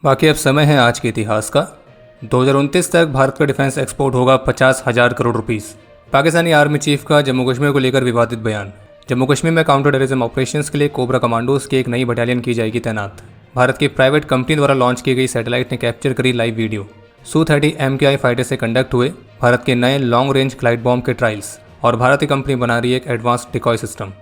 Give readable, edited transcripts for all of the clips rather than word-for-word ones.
बाकी अब समय है आज के इतिहास का। 2029 तक भारत का डिफेंस एक्सपोर्ट होगा 50,000 crore rupees. Pakistani army chief का जम्मू कश्मीर को लेकर विवादित बयान। जम्मू कश्मीर में काउंटर टेररिज्म ऑपरेशंस के लिए कोबरा कमांडोज की एक नई बटालियन की जाएगी तैनात। भारत की प्राइवेट कंपनी द्वारा लॉन्च की गई सैटेलाइट ने कैप्चर करी live video. Su-30 MKI fighter से कंडक्ट हुए भारत के नए लॉन्ग रेंज ग्लाइड बॉम्ब के ट्रायल्स, और भारतीय कंपनी बना रही है एक एडवांस डिकॉय सिस्टम।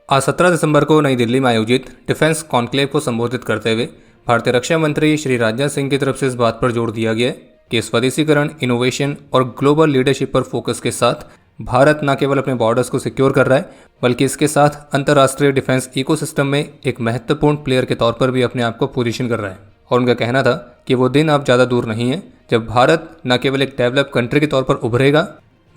आज 17 दिसंबर को नई दिल्ली में आयोजित डिफेंस कॉन्क्लेव को संबोधित करते हुए भारतीय रक्षा मंत्री श्री राजनाथ सिंह की तरफ से इस बात पर जोर दिया गया कि स्वदेशीकरण, इनोवेशन और ग्लोबल लीडरशिप पर फोकस के साथ भारत न केवल अपने बॉर्डर्स को सिक्योर कर रहा है, बल्कि इसके साथ अंतर्राष्ट्रीय डिफेंस इकोसिस्टम में एक महत्वपूर्ण प्लेयर के तौर पर भी अपने आप को पोजीशन कर रहा है। और उनका कहना था कि वो दिन अब ज़्यादा दूर नहीं है जब भारत न केवल एक डेवलप कंट्री के तौर पर उभरेगा,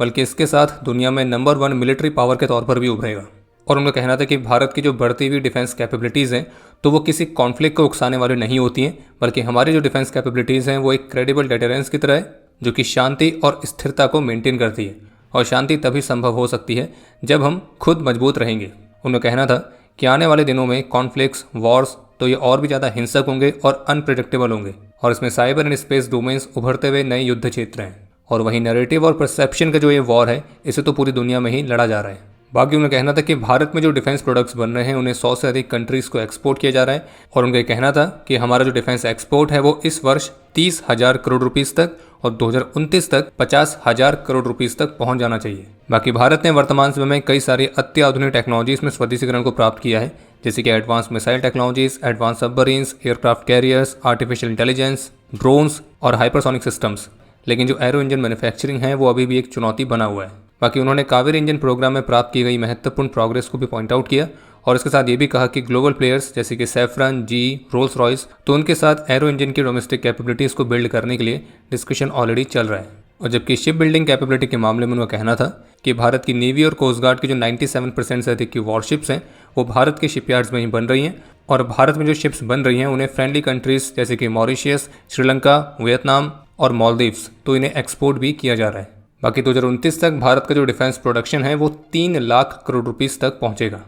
बल्कि इसके साथ दुनिया में नंबर 1 मिलिट्री पावर के तौर पर भी उभरेगा। और उनका कहना था कि भारत की जो बढ़ती हुई डिफेंस कैपेबिलिटीज़ हैं तो वो किसी कॉन्फ्लिक्ट को उकसाने वाली नहीं होती हैं, बल्कि हमारी जो डिफेंस कैपेबिलिटीज़ हैं वो एक क्रेडिबल डेटरेंस की तरह है जो कि शांति और स्थिरता को मेंटेन करती है। और शांति तभी संभव हो सकती है जब हम खुद मजबूत रहेंगे। उनका कहना था कि आने वाले दिनों में कॉन्फ्लिक्ट्स, वॉर्स तो ये और भी ज़्यादा हिंसक होंगे और अनप्रिडिक्टेबल होंगे, और इसमें साइबर एंड स्पेस डोमेन्स उभरते हुए नए युद्ध क्षेत्र हैं। और वहीं नैरेटिव और परसेप्शन का जो ये वॉर है इसे तो पूरी दुनिया में ही लड़ा जा रहा है। बाकी उनका कहना था कि भारत में जो डिफेंस प्रोडक्ट्स बन रहे हैं उन्हें 100 से अधिक कंट्रीज़ को एक्सपोर्ट किया जा रहा है। और उनका कहना था कि हमारा जो डिफेंस एक्सपोर्ट है वो इस वर्ष 30,000 करोड़ रुपीस तक और 2029 तक 50,000 करोड़ रुपीस तक पहुंच जाना चाहिए। बाकी भारत ने वर्तमान समय में कई सारी अत्याधुनिक टेक्नोलॉजीज में स्वदेशीकरण को प्राप्त किया है, जैसे कि advance missile technologies, advance submarines, aircraft carriers, artificial intelligence, drones और हाइपरसोनिक सिस्टम्स। लेकिन जो एरो इंजन मैन्युफैक्चरिंग है वो अभी भी एक चुनौती बना हुआ है। बाकी उन्होंने कावेरी इंजन प्रोग्राम में प्राप्त की गई महत्वपूर्ण प्रोग्रेस को भी पॉइंट आउट किया, और इसके साथ ये भी कहा कि ग्लोबल प्लेयर्स जैसे कि सैफरन, जी, रोल्स रॉयस, तो उनके साथ एरो इंजन की डोमेस्टिक कैपेबिलिटीज़ को बिल्ड करने के लिए डिस्कशन ऑलरेडी चल रहा है। और जबकि शिप बिल्डिंग कैपेबिलिटी के मामले में उनका कहना था कि भारत की नेवी और कोस्ट गार्ड की जो 97% से अधिक की वॉरशिप्स हैं वो भारत के शिपयार्ड्स में ही बन रही हैं, और भारत में जो शिप्स बन रही हैं उन्हें फ्रेंडली कंट्रीज़ जैसे कि मॉरिशियस, श्रीलंका, वियतनाम और मालदीव्स, तो इन्हें एक्सपोर्ट भी किया जा रहा है। बाकी 2029 तक भारत का जो डिफेंस प्रोडक्शन है वो 3 लाख करोड़ रुपीस तक पहुंचेगा।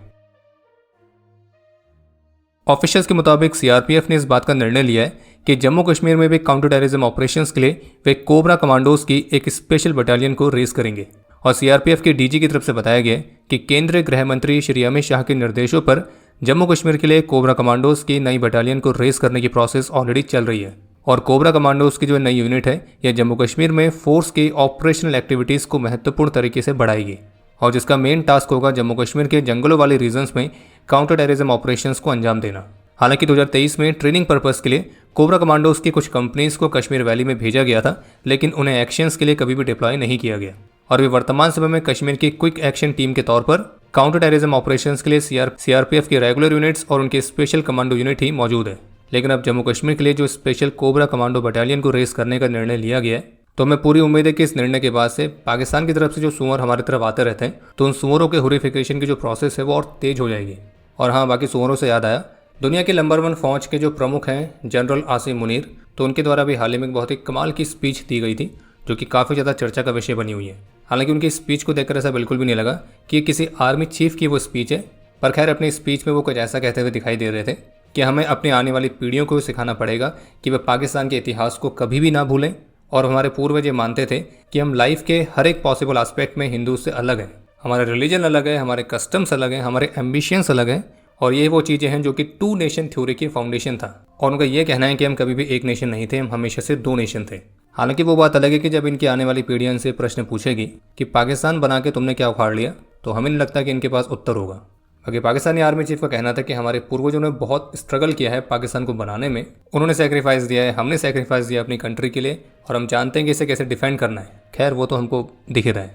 ऑफिशियल्स के मुताबिक सीआरपीएफ ने इस बात का निर्णय लिया है कि जम्मू कश्मीर में भी काउंटर टेररिज्म ऑपरेशंस के लिए वे कोबरा कमांडोज की एक स्पेशल बटालियन को रेस करेंगे। और सीआरपीएफ के डीजी की तरफ से बताया गया कि केंद्रीय गृह मंत्री श्री अमित शाह के निर्देशों पर जम्मू कश्मीर के लिए कोबरा कमांडोज की नई बटालियन को रेस करने की प्रोसेस ऑलरेडी चल रही है। और कोबरा कमांडोज की जो नई यूनिट है यह जम्मू कश्मीर में फोर्स की ऑपरेशनल एक्टिविटीज़ को महत्वपूर्ण तरीके से बढ़ाएगी, और जिसका मेन टास्क होगा जम्मू कश्मीर के जंगलों वाले रीजन्स में काउंटर टेररिज्म ऑपरेशंस को अंजाम देना। हालांकि 2023 में ट्रेनिंग पर्पस के लिए कोबरा कमांडोज की कुछ कंपनीज को कश्मीर वैली में भेजा गया था, लेकिन उन्हें एक्शंस के लिए कभी भी डिप्लॉय नहीं किया गया, और वे वर्तमान समय में कश्मीर की क्विक एक्शन टीम के तौर पर काउंटर टेररिज्म ऑपरेशंस के लिए सीआरपीएफ की रेगुलर यूनिट्स और उनके स्पेशल कमांडो यूनिट ही मौजूद है। लेकिन अब जम्मू कश्मीर के लिए जो स्पेशल कोबरा कमांडो बटालियन को रेस करने का निर्णय लिया गया है, तो हमें पूरी उम्मीद है कि इस निर्णय के बाद से पाकिस्तान की तरफ से जो सुअर हमारी तरफ आते रहते हैं तो उन सुअरों के हुरिफिकेशन की जो प्रोसेस है वो और तेज हो जाएगी। और हाँ, बाकी सुअरों से याद आया, दुनिया के नंबर 1 फौज के जो प्रमुख हैं जनरल आसिम मुनीर, तो उनके द्वारा भी हाल ही में एक बहुत ही कमाल की स्पीच दी गई थी जो कि काफ़ी ज़्यादा चर्चा का विषय बनी हुई है। हालांकि उनकी स्पीच को देखकर ऐसा बिल्कुल भी नहीं लगा कि ये किसी आर्मी चीफ की वो स्पीच है, पर खैर अपनी स्पीच में वो कुछ ऐसा कहते हुए दिखाई दे रहे थे कि हमें अपनी आने वाली पीढ़ियों को सिखाना पड़ेगा कि वे पाकिस्तान के इतिहास को कभी भी ना भूलें। और हमारे पूर्वज ये मानते थे कि हम लाइफ के हर एक पॉसिबल एस्पेक्ट में हिंदू से अलग हैं, हमारा रिलीजन अलग है, हमारे कस्टम्स अलग हैं, हमारे एम्बिशंस अलग हैं, और ये वो चीज़ें हैं जो कि 2 नेशन थ्योरी की फाउंडेशन था। और उनका ये कहना है कि हम कभी भी एक नेशन नहीं थे, हम हमेशा से 2 नेशन थे। हालांकि वो बात अलग है कि जब इनकी आने वाली पीढ़ियां इनसे प्रश्न पूछेगी कि पाकिस्तान बना के तुमने क्या उखाड़ लिया, तो हमें नहीं लगता कि इनके पास उत्तर होगा। बाकी पाकिस्तानी आर्मी चीफ का कहना था कि हमारे पूर्वजों ने बहुत स्ट्रगल किया है पाकिस्तान को बनाने में, उन्होंने सेक्रीफाइस दिया है, हमने सेक्रीफाइस दिया अपनी कंट्री के लिए, और हम जानते हैं कि इसे कैसे डिफेंड करना है। खैर वो तो हमको दिख रहा है।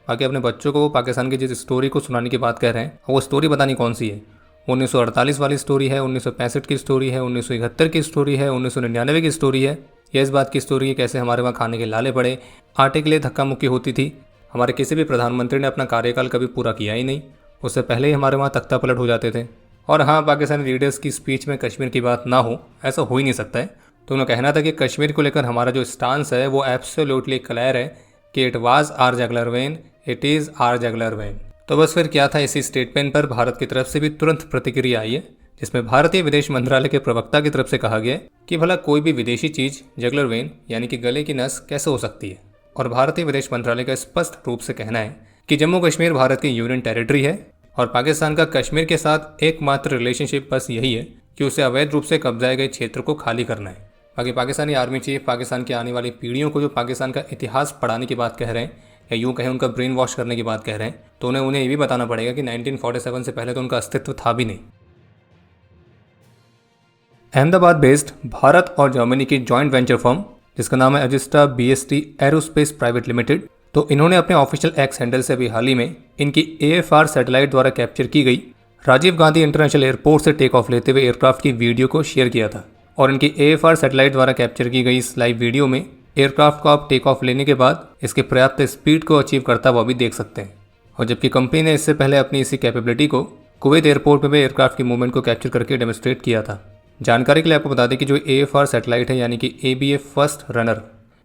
बाकी अपने बच्चों को वो पाकिस्तान की जिस स्टोरी को सुनाने की बात कह रहे हैं, वो स्टोरी बतानी कौन सी है। 1948 वाली स्टोरी है, 1965 की स्टोरी है, 1971 की स्टोरी है, 1999 की स्टोरी है, या इस बात की स्टोरी है कैसे हमारे वहाँ खाने के लाले पड़े, आटे के लिए धक्का मुक्की होती थी, हमारे किसी भी प्रधानमंत्री ने अपना कार्यकाल कभी पूरा किया ही नहीं, उससे पहले ही हमारे वहाँ तख्ता पलट हो जाते थे। और हाँ, पाकिस्तानी लीडर्स की स्पीच में कश्मीर की बात ना हो, ऐसा हो ही नहीं सकता है। तो उन्होंने कहना था कि कश्मीर को लेकर हमारा जो स्टांस है वो एब्सोल्युटली क्लियर है कि it was are jugular vein, it is are jugular vein. तो बस फिर क्या था, इसी स्टेटमेंट पर भारत की तरफ से भी तुरंत प्रतिक्रिया आई है, जिसमें भारतीय विदेश मंत्रालय के प्रवक्ता की तरफ से कहा गया कि भला कोई भी विदेशी चीज जगलर वेन यानी कि गले की नस कैसे हो सकती है। और भारतीय विदेश मंत्रालय का स्पष्ट रूप से कहना है कि जम्मू कश्मीर भारत की यूनियन टेरिटरी है और पाकिस्तान का कश्मीर के साथ एकमात्र रिलेशनशिप बस यही है कि उसे अवैध रूप से कब्जाए गए क्षेत्र को खाली करना है। बाकी पाकिस्तानी आर्मी चीफ पाकिस्तान की आने वाली पीढ़ियों को जो पाकिस्तान का इतिहास पढ़ाने की बात कह रहे हैं या यूं कहें उनका ब्रेन वॉश करने की बात कह रहे हैं, तो उन्हें ये भी बताना पड़ेगा कि 1947 से पहले तो उनका अस्तित्व था भी नहीं। अहमदाबाद बेस्ड भारत और जर्मनी की जॉइंट वेंचर फर्म जिसका नाम है अजिस्टा बीएसटी एरोस्पेस प्राइवेट लिमिटेड, तो इन्होंने अपने ऑफिशियल एक्स हैंडल से अभी हाल ही में इनकी AFR सैटेलाइट द्वारा कैप्चर की गई राजीव गांधी इंटरनेशनल एयरपोर्ट से टेक ऑफ लेते हुए एयरक्राफ्ट की वीडियो को शेयर किया था। और इनकी AFR सैटेलाइट द्वारा कैप्चर की गई इस लाइव वीडियो में एयरक्राफ्ट को आप टेक ऑफ लेने के बाद इसके पर्याप्त स्पीड को अचीव करता हुआ भी देख सकते हैं। और जबकि कंपनी ने इससे पहले अपनी इसी कैपेबिलिटी को कुवैत एयरपोर्ट में भी एयरक्राफ्ट की मूवमेंट को कैप्चर करके डेमोस्ट्रेट किया था। जानकारी के लिए आपको बता दें कि जो AFR सैटेलाइट है यानी कि ABA फर्स्ट रनर,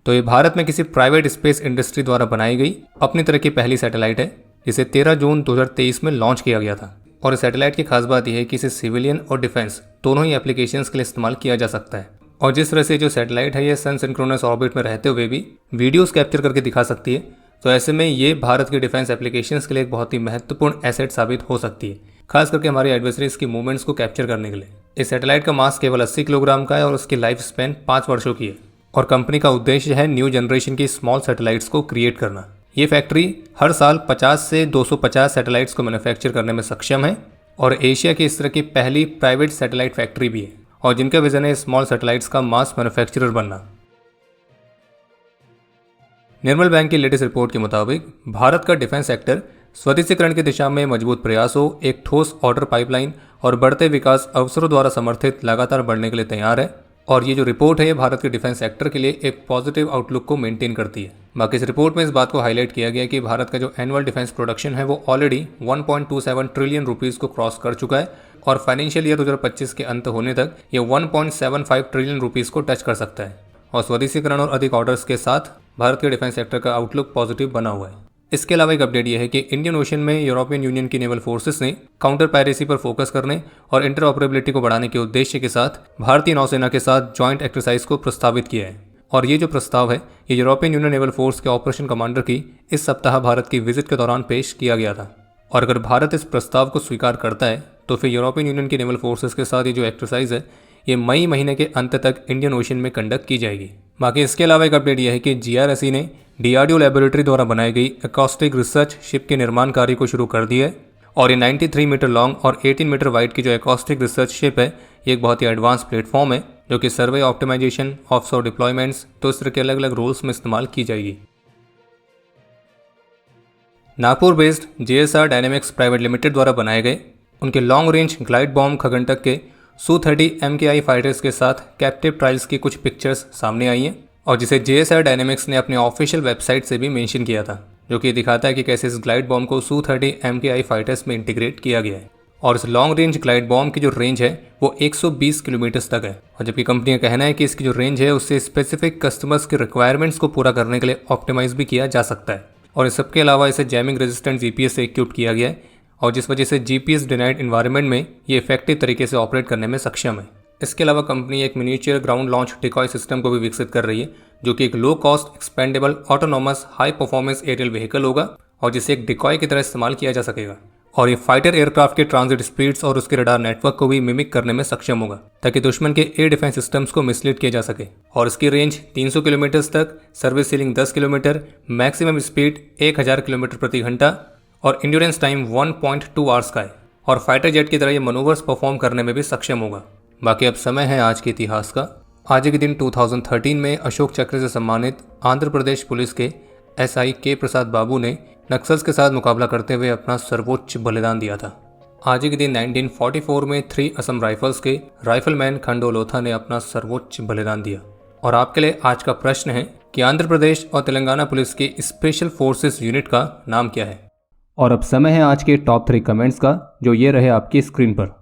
तो ये भारत में किसी प्राइवेट स्पेस इंडस्ट्री द्वारा बनाई गई अपनी तरह की पहली सैटेलाइट है, जिसे 13 जून 2023 में लॉन्च किया गया था। और इस सैटेलाइट की खास बात यह है कि इसे सिविलियन और डिफेंस दोनों ही एप्लीकेशंस के लिए इस्तेमाल किया जा सकता है। और जिस तरह से जो सैटेलाइट है ये सन सिंक्रोनस ऑर्बिट में रहते हुए भी वीडियोस कैप्चर करके दिखा सकती है, तो ऐसे में ये भारत के डिफेंस एप्लीकेशंस के लिए एक बहुत ही महत्वपूर्ण एसेट साबित हो सकती है, खास करके हमारे एडवर्सरीज की मूवमेंट्स को कैप्चर करने के लिए। इस सैटेलाइट का मास केवल 80 किलोग्राम का है और उसकी लाइफ स्पैन 5 वर्षों की है। और कंपनी का उद्देश्य है न्यू जनरेशन की स्मॉल सैटेलाइट्स को क्रिएट करना। ये फैक्ट्री हर साल 50 से 250 सैटेलाइट्स को मैन्युफैक्चर करने में सक्षम है और एशिया की इस तरह की पहली प्राइवेट सैटेलाइट फैक्ट्री भी है, और जिनका विजन है स्मॉल सैटेलाइट्स का मास मैन्युफैक्चरर बनना। निर्मल बैंक की लेटेस्ट रिपोर्ट के मुताबिक भारत का डिफेंस सेक्टर स्वदेशीकरण की दिशा में मजबूत प्रयासों, एक ठोस ऑर्डर पाइपलाइन और बढ़ते विकास अवसरों द्वारा समर्थित लगातार बढ़ने के लिए तैयार है। और ये जो रिपोर्ट है ये भारत के डिफेंस सेक्टर के लिए एक पॉजिटिव आउटलुक को मेंटेन करती है। बाकी इस रिपोर्ट में इस बात को हाईलाइट किया गया कि भारत का जो एनुअल डिफेंस प्रोडक्शन है वो ऑलरेडी 1.27 ट्रिलियन रुपीस को क्रॉस कर चुका है और फाइनेंशियल ईयर 2025 के अंत होने तक ये 1.75 ट्रिलियन रुपीस को टच कर सकता है। और स्वदेशीकरण और अधिक ऑर्डर्स के साथ भारत के डिफेंस सेक्टर का आउटलुक पॉजिटिव बना हुआ है। इसके अलावा एक अपडेट यह है कि इंडियन ओशन में यूरोपियन यूनियन की नेवल फोर्सेस ने काउंटर पायरेसी पर फोकस करने और इंटरऑपरेबिलिटी को बढ़ाने के उद्देश्य के साथ भारतीय नौसेना के साथ जॉइंट एक्सरसाइज को प्रस्तावित किया है। और ये जो प्रस्ताव है ये यूरोपियन यूनियन नेवल फोर्स के ऑपरेशन कमांडर की इस सप्ताह भारत की विजिट के दौरान पेश किया गया था। और अगर भारत इस प्रस्ताव को स्वीकार करता है तो फिर यूरोपियन यूनियन की नेवल फोर्सेस के साथ ये जो एक्सरसाइज है ये मई महीने के अंत तक इंडियन ओशन में कंडक्ट की जाएगी। बाकी इसके अलावा एक अपडेट यह है कि GRSE ने DRDO लेबोरेटरी द्वारा बनाई गई एकॉस्टिक रिसर्च शिप के निर्माण कार्य को शुरू कर दिया है। और ये 93 मीटर लॉन्ग और 18 मीटर वाइड की जो एकॉस्टिक रिसर्च शिप है ये एक बहुत ही एडवांस प्लेटफॉर्म है जो कि सर्वे ऑप्टिमाइजेशन, ऑफशोर डिप्लॉयमेंट्स, तो इस तरह के अलग अलग रोल्स में इस्तेमाल की जाएगी। Nagpur based JSR dynamics private limited द्वारा बनाए गए उनके लॉन्ग रेंज ग्लाइड बॉम्ब खगंटक के Su-30 MKI फाइटर्स के साथ कैप्टिव ट्रायल्स की कुछ पिक्चर्स सामने आई हैं और जिसे JSR डायनेमिक्स ने अपने ऑफिशियल वेबसाइट से भी मेंशन किया था, जो कि दिखाता है कि कैसे इस ग्लाइड बॉम्ब को Su-30 MKI फाइटर्स में इंटीग्रेट किया गया है। और इस लॉन्ग रेंज ग्लाइड बॉम्ब की जो रेंज है वो 120 किलोमीटर तक है। और जबकि कंपनी का कहना है कि इसकी जो रेंज है उससे स्पेसिफिक कस्टमर्स के रिक्वायरमेंट्स को पूरा करने के लिए ऑप्टिमाइज भी किया जा सकता है। और इस सबके अलावा इसे जैमिंग रेजिस्टेंट GPS से इक्विप किया गया है और जिस वजह से GPS डिनाइड इन्वायरमेंट में ये इफेक्टिव तरीके से ऑपरेट करने में सक्षम है। इसके अलावा कंपनी एक miniature ground launch decoy system को भी विकसित कर रही है, जो कि एक low cost expendable autonomous high performance aerial vehicle होगा और जिसे एक डिकॉय की तरह इस्तेमाल किया जा सकेगा। और ये फाइटर एयरक्राफ्ट के ट्रांजिट स्पीड्स और उसके रडार नेटवर्क को भी मिमिक करने में सक्षम होगा ताकि दुश्मन के एयर डिफेंस सिस्टम्स को मिसलीड किया जा सके। और इसकी रेंज 300 किलोमीटर तक, service ceiling 10 kilometre, maximum speed 1000 kilometre प्रति घंटा और इंड्योरेंस टाइम 1.2 आवर्स का है। और फाइटर जेट की तरह ये मनोवर्स परफॉर्म करने में भी सक्षम होगा। बाकी अब समय है आज के इतिहास का। आज के दिन 2013 में अशोक चक्र से सम्मानित आंध्र प्रदेश पुलिस के SI के प्रसाद बाबू ने नक्सल्स के साथ मुकाबला करते हुए अपना सर्वोच्च बलिदान दिया था। आज के दिन 1944 में 3 असम राइफल्स के राइफलमैन खंडो लोथा ने अपना सर्वोच्च बलिदान दिया। और आपके लिए आज का प्रश्न है कि आंध्र प्रदेश और तेलंगाना पुलिस की स्पेशल फोर्सेस यूनिट का नाम क्या है। और अब समय है आज के टॉप 3 कमेंट्स का, जो ये रहे आपकी स्क्रीन पर।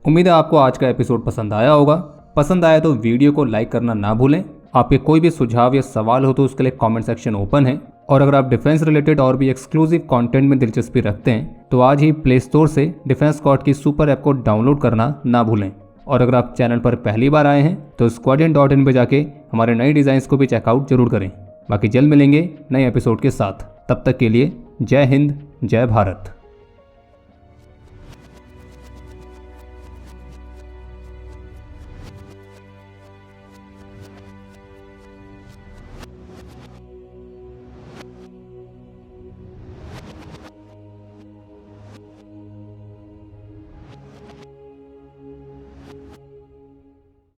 उम्मीद है आपको आज का एपिसोड पसंद आया होगा। पसंद आया तो वीडियो को लाइक करना ना भूलें। आपके कोई भी सुझाव या सवाल हो तो उसके लिए कमेंट सेक्शन ओपन है। और अगर आप डिफेंस रिलेटेड और भी एक्सक्लूसिव कंटेंट में दिलचस्पी रखते हैं तो आज ही प्ले स्टोर से डिफेंस स्क्वाड की सुपर ऐप को डाउनलोड करना ना भूलें। और अगर आप चैनल पर पहली बार आए हैं तो squadron.in पे जाके हमारे नए डिज़ाइंस को भी चेकआउट जरूर करें। बाकी जल्द मिलेंगे नए एपिसोड के साथ। तब तक के लिए जय हिंद, जय भारत।